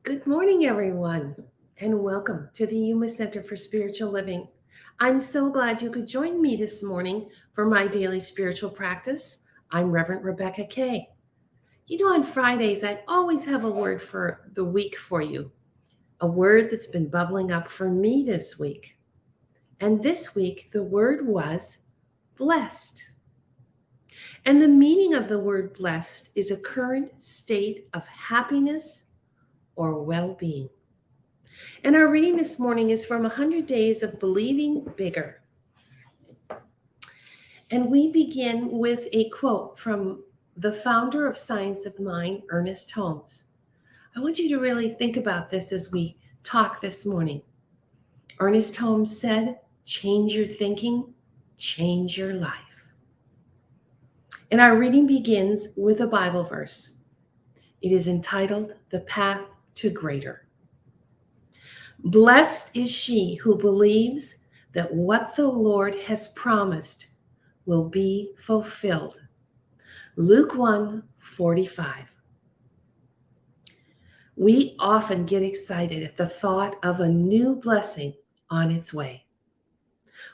Good morning, everyone, and welcome to the Yuma Center for Spiritual Living. I'm so glad you could join me this morning for my daily spiritual practice. I'm Reverend Rebecca Kay. On Fridays, I always have a word for the week for you, a word that's been bubbling up for me this week. And this week, the word was blessed. And the meaning of the word blessed is a current state of happiness or well being. And our reading this morning is from 100 Days of Believing Bigger. And we begin with a quote from the founder of Science of Mind, Ernest Holmes. I want you to really think about this as we talk this morning. Ernest Holmes said, "Change your thinking, change your life." And our reading begins with a Bible verse. It is entitled, "The Path to Greater." Blessed is she who believes that what the Lord has promised will be fulfilled. Luke 1:45. We often get excited at the thought of a new blessing on its way.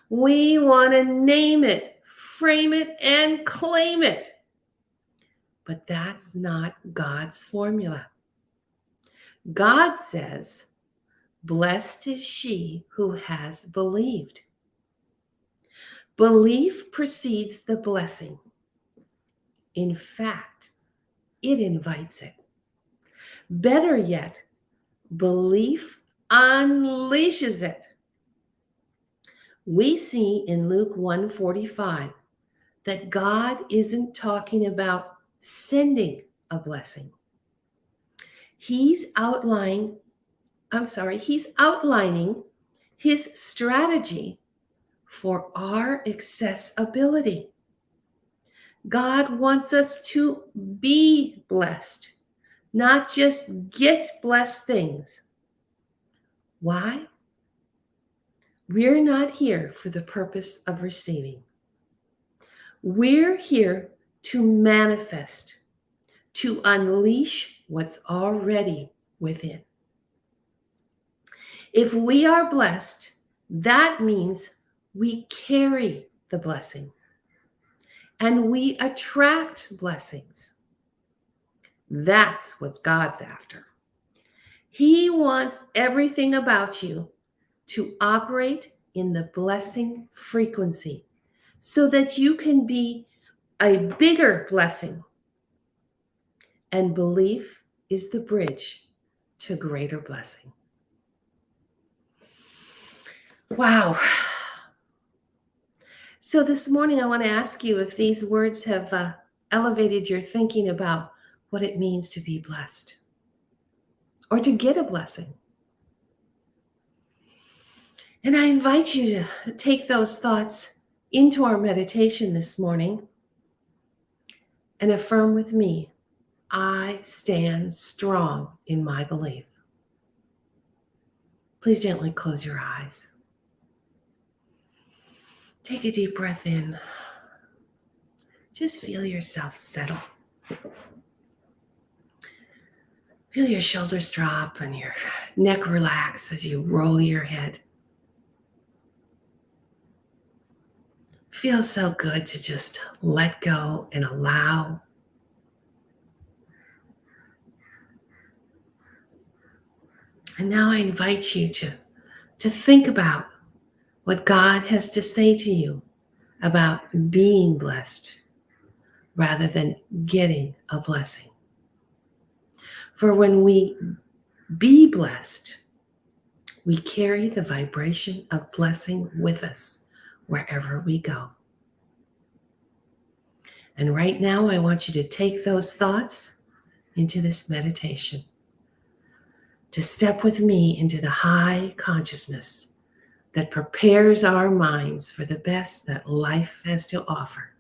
We want to name it, frame it, and claim it. But that's not God's formula. God says, "Blessed is she who has believed." Belief precedes the blessing. In fact, it invites it. Better yet, belief unleashes it. We see in Luke 1:45 that God isn't talking about sending a blessing. He's outlining his strategy for our accessibility. God wants us to be blessed, not just get blessed things. Why? We're not here for the purpose of receiving. We're here to manifest, to unleash what's already within. If we are blessed, that means we carry the blessing and we attract blessings. That's what God's after. He wants everything about you to operate in the blessing frequency so that you can be a bigger blessing. And belief is the bridge to greater blessing. Wow. So this morning, I want to ask you if these words have elevated your thinking about what it means to be blessed or to get a blessing. And I invite you to take those thoughts into our meditation this morning and affirm with me, I stand strong in my belief. Please gently close your eyes. Take a deep breath in. Just feel yourself settle. Feel your shoulders drop and your neck relax as you roll your head. Feels so good to just let go and allow. And now I invite you to think about what God has to say to you about being blessed rather than getting a blessing. For when we be blessed, we carry the vibration of blessing with us wherever we go. And right now, I want you to take those thoughts into this meditation, to step with me into the high consciousness that prepares our minds for the best that life has to offer.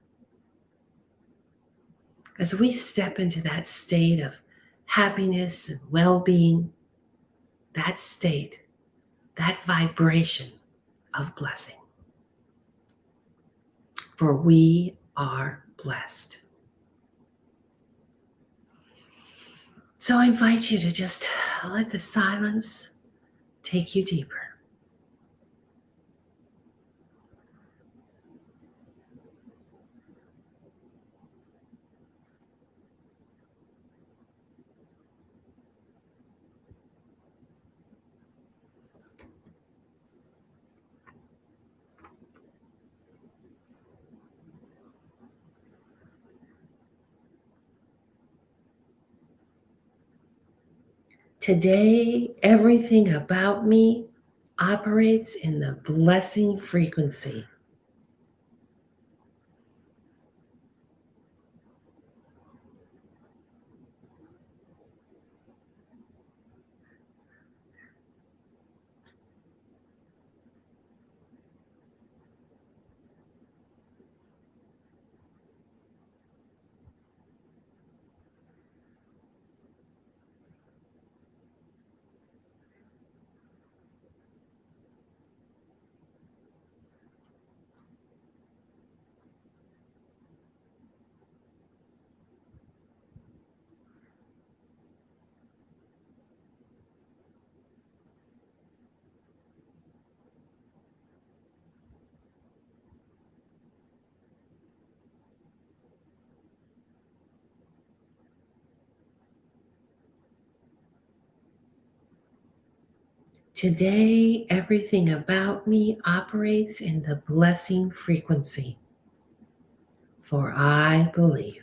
As we step into that state of happiness and well-being, that state, that vibration of blessing. For we are blessed. So I invite you to just Let the silence take you deeper. Today, everything about me operates in the blessing frequency. Today, everything about me operates in the blessing frequency, for I believe.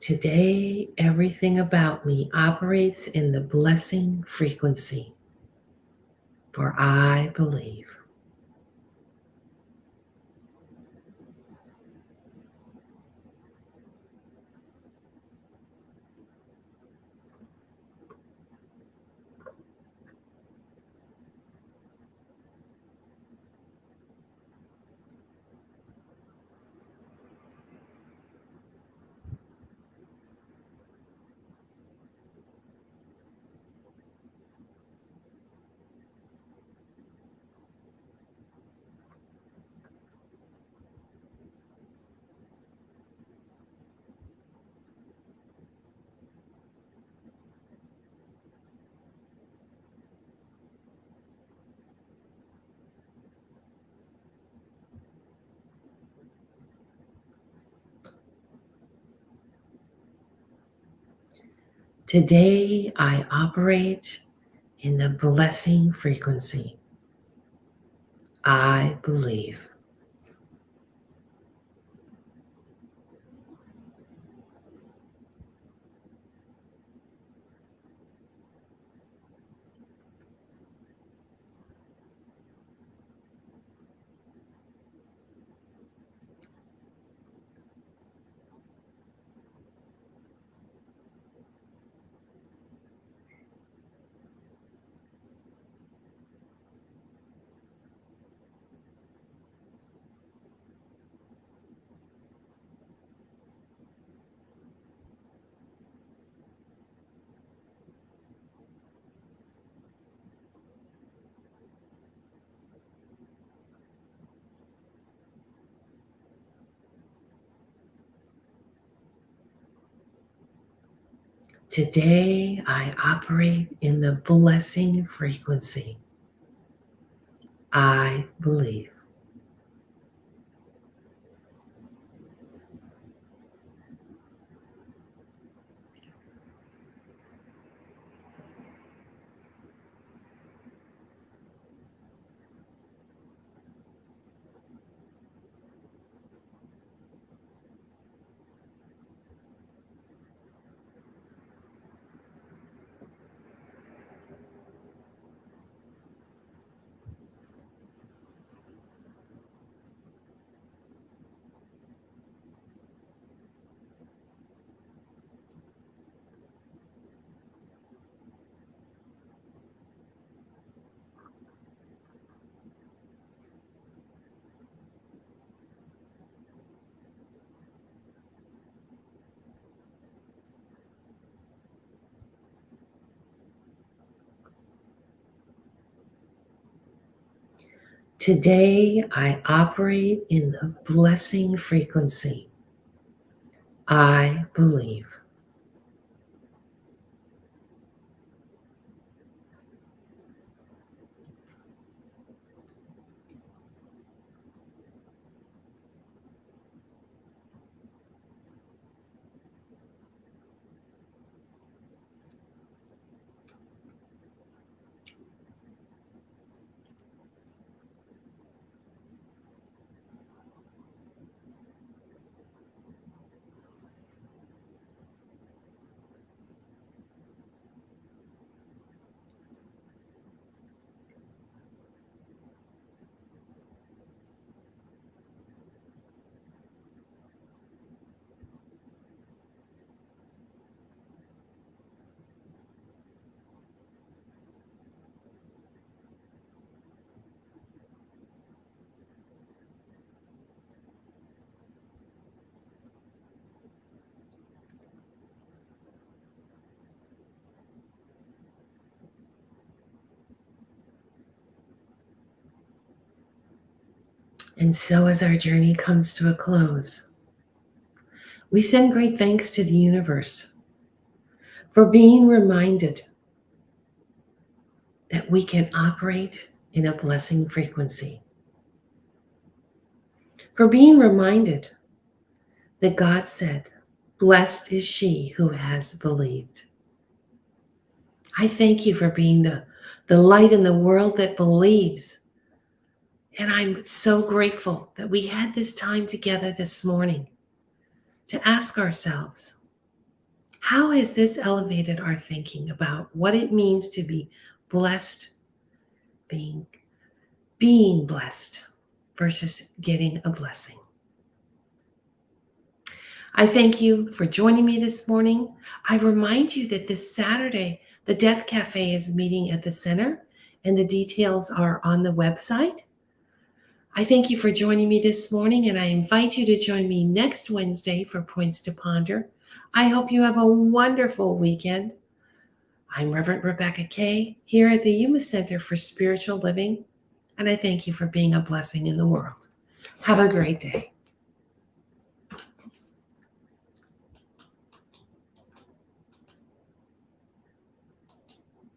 Today, everything about me operates in the blessing frequency, for I believe. Today, I operate in the blessing frequency. I believe. Today, I operate in the blessing frequency. I believe. Today, I operate in the blessing frequency. I believe. And so, as our journey comes to a close, we send great thanks to the universe for being reminded that we can operate in a blessing frequency, for being reminded that God said, "Blessed is she who has believed." I thank you for being the light in the world that believes. And I'm so grateful that we had this time together this morning to ask ourselves, how has this elevated our thinking about what it means to be blessed, being blessed versus getting a blessing? I thank you for joining me this morning. I remind you that this Saturday, the Death Cafe is meeting at the center, and the details are on the website. I thank you for joining me this morning, and I invite you to join me next Wednesday for Points to Ponder. I hope you have a wonderful weekend. I'm Reverend Rebecca Kay here at the Yuma Center for Spiritual Living, and I thank you for being a blessing in the world. Have a great day.